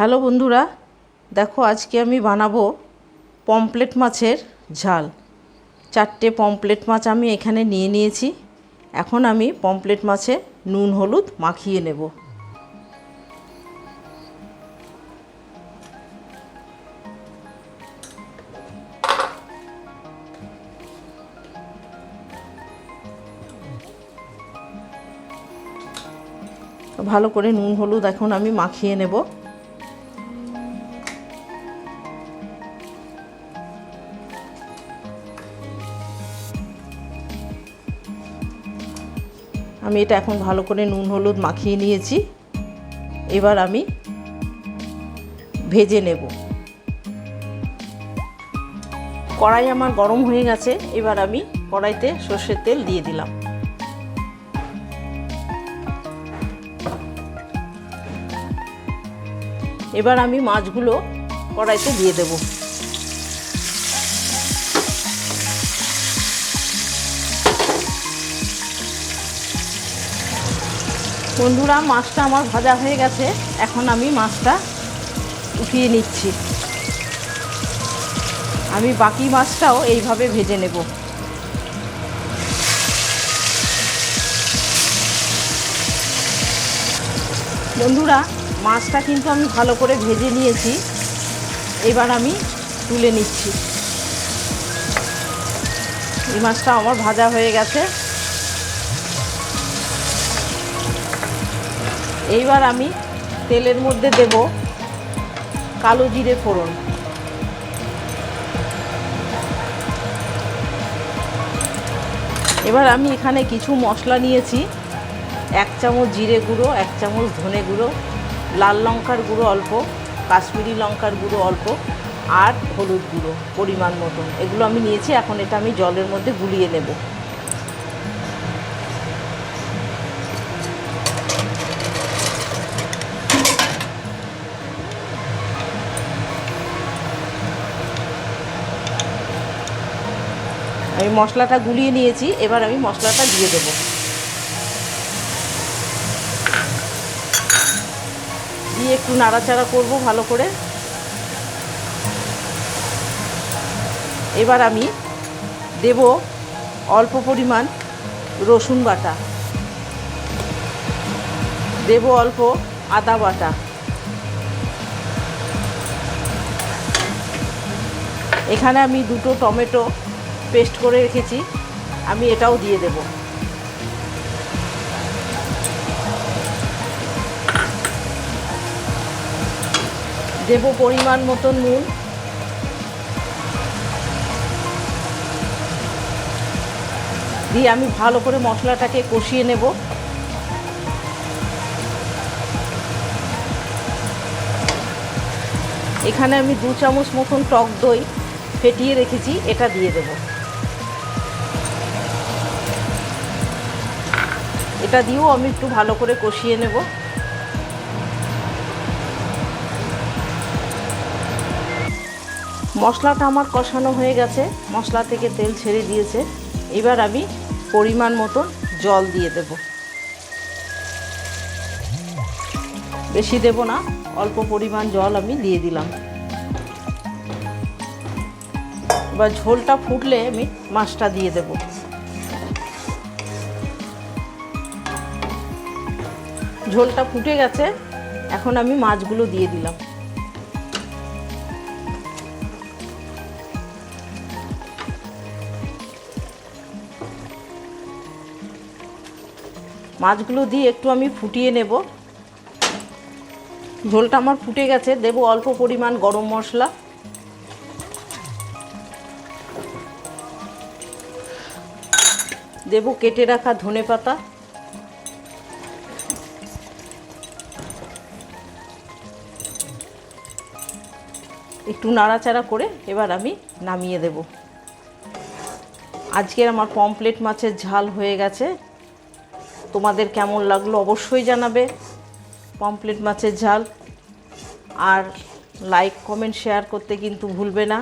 Hello বন্ধুরা, দেখো আজকে আমি বানাবো পমফ্রেট মাছের ঝাল। 4টে পমফ্রেট মাছ আমি এখানে নিয়ে নিয়েছি। এখন আমি পমফ্রেট মাছে নুন হলুদ মাখিয়ে নেব। ভালো করে নুন হলুদ এখন আমি মাখিয়ে নেব। আমি এটা এখন ভালো করে নুন হলুদ মাখিয়ে নিয়েছি। এবার আমি ভেজে নেব। কড়াই আমার গরম হয়ে গেছে। এবার আমি কড়াইতে সর্ষের তেল দিয়ে দিলাম। এবার আমি মাছগুলো কড়াইতে দিয়ে দেব। বন্ধুরা, মাছটা আমার ভাজা হয়ে গেছে। এখন আমি মাছটা উঠিয়ে নিচ্ছি। আমি বাকি মাছটাও এইভাবে ভেজে নেব। বন্ধুরা, মাছটা কিন্তু আমি ভালো করে ভেজে নিয়েছি। এবার আমি তুলে নিচ্ছি। এই মাছটা আমার ভাজা হয়ে গেছে। এইবার আমি তেলের মধ্যে দেব কালো জিরে ফোড়ন। এবার আমি এখানে কিছু মশলা নিয়েছি। 1 চামচ জিরে গুঁড়ো, 1 চামচ ধনে গুঁড়ো, লাল লঙ্কার গুঁড়ো অল্প, কাশ্মীরি লঙ্কার গুঁড়ো অল্প, আর হলুদ গুঁড়ো পরিমাণ মতন। এগুলো আমি নিয়েছি। এখন এটা আমি জলের মধ্যে গুলিয়ে নেব। আমি মশলাটা গুলিয়ে নিয়েছি। এবার আমি মশলাটা দিয়ে দেব। দিয়ে একটু নাড়াচাড়া করব ভালো করে। এবার আমি দেব অল্প পরিমাণ রসুন বাটা, দেব অল্প আদা বাটা। এখানে আমি 2টো টমেটো পেস্ট করে রেখেছি, আমি এটাও দিয়ে দেব। দেব পরিমাণ মতন নুন। দিয়ে আমি ভালো করে মশলাটাকে কষিয়ে নেব। এখানে আমি 2 চামচ মতন টক দই ফেটিয়ে রেখেছি, এটা দিয়ে দেব। এটা দিয়েও আমি একটু ভালো করে কষিয়ে নেব। মশলাটা আমার কষানো হয়ে গেছে, মশলা থেকে তেল ছেড়ে দিয়েছে। এবার আমি পরিমাণ মতন জল দিয়ে দেব। বেশি দেব না, অল্প পরিমাণ জল আমি দিয়ে দিলাম। এবার ঝোলটা ফুটলে আমি মাছটা দিয়ে দেব। ঝোলটা ফুটে গেছে। এখন আমি মাছগুলো দিয়ে দিলাম। মাছগুলো দিয়ে একটু আমি ফুটিয়ে নেব। ঝোলটা আমার ফুটে গেছে। দেব অল্প পরিমাণ গরম মশলা, দেব কেটে রাখা ধনেপাতা, একটু নাড়াচাড়া করে এবার আমি নামিয়ে দেব। আজকের আমার পমফ্রেট মাছের ঝাল হয়ে গেছে। তোমাদের কেমন লাগলো অবশ্যই জানাবে। পমফ্রেট মাছের ঝাল। আর লাইক কমেন্ট শেয়ার করতে কিন্তু ভুলবে না।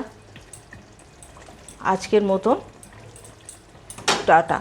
আজকের মতন টাটা।